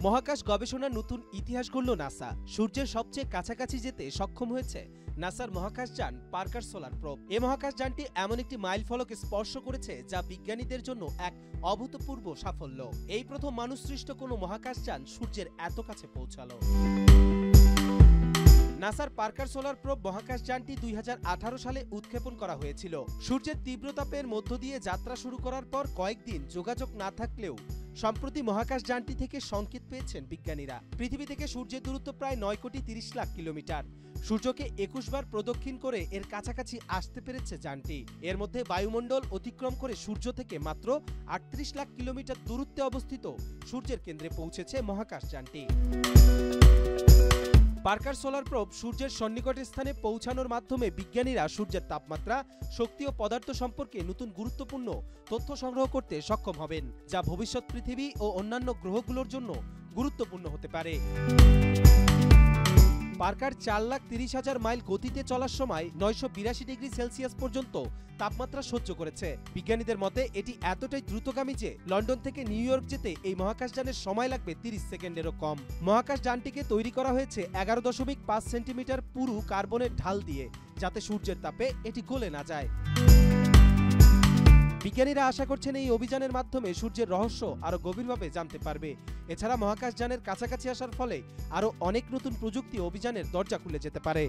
মহাকাশ গবেষণার নতুন ইতিহাস গড়ল নাসা। সূর্যের সবচেয়ে কাছাকাছি যেতে সক্ষম হয়েছে নাসার মহাকাশযান পার্কার সোলার প্রোব। এই মহাকাশযানটি এমন একটি মাইলফলক স্পর্শ করেছে যা বিজ্ঞানীদের জন্য এক অভূতপূর্ব সাফল্য। এই প্রথম মানুষসৃষ্ট কোনো মহাকাশযান সূর্যের এত কাছে পৌঁছালো। নাসার পার্কার সোলার প্রোব মহাকাশযানটি 2018 সালে উৎক্ষেপণ করা হয়েছিল। সূর্যের তীব্রতাপের মধ্য দিয়ে যাত্রা শুরু করার পর কয়েকদিন যোগাযোগ না থাকলেও সম্প্রতি মহাকাশযানটি থেকে সংকেত পেয়েছেন বিজ্ঞানীরা। পৃথিবী থেকে সূর্যের দূরত্ব প্রায় 9,30,00,000 কিলোমিটার। সূর্যকে 21 বার প্রদক্ষিণ করে এর কাছাকাছি আসতে পেরেছে যানটি। এর মধ্যে বায়ুমণ্ডল অতিক্রম করে সূর্য থেকে মাত্র 38 লাখ কিলোমিটার দূরত্বে অবস্থিত সূর্যের কেন্দ্রে পৌঁছেছে মহাকাশযানটি। পার্কার সোলার প্রোব সূর্যের সন্নিকট স্থানে পৌঁছানোর মাধ্যমে বিজ্ঞানীরা সূর্যের তাপমাত্রা, শক্তি ও পদার্থ সম্পর্কে নতুন গুরুত্বপূর্ণ তথ্য সংগ্রহ করতে সক্ষম হবেন, যা ভবিষ্যৎ পৃথিবী ও অন্যান্য গ্রহগুলোর জন্য গুরুত্বপূর্ণ হতে পারে। পার্কার 4,30,000 মাইল গতিতে চলার সময় 982 ডিগ্রি সেলসিয়াস পর্যন্ত তাপমাত্রা সহ্য করেছে। বিজ্ঞানীদের মতে এটি এতটাই দ্রুতগামী যে লন্ডন থেকে নিউ ইয়র্ক যেতে এই মহাকাশযানের সময় লাগবে 30 সেকেন্ডেরও কম। মহাকাশযানটিকে তৈরি করা হয়েছে 11.5 সেন্টিমিটার পুরু কার্বনের ঢাল দিয়ে, যাতে সূর্যের তাপে এটি গলে না যায়। বিজ্ঞানীরা আশা করছেন এই অভিযানের মাধ্যমে সূর্যের রহস্য আরো গভীরভাবে জানতে পারবে। এছাড়া মহাকাশযানের কাছাকাছি আসার ফলে আরো অনেক নতুন প্রযুক্তি অভিযানের দরজা খুলে যেতে পারে।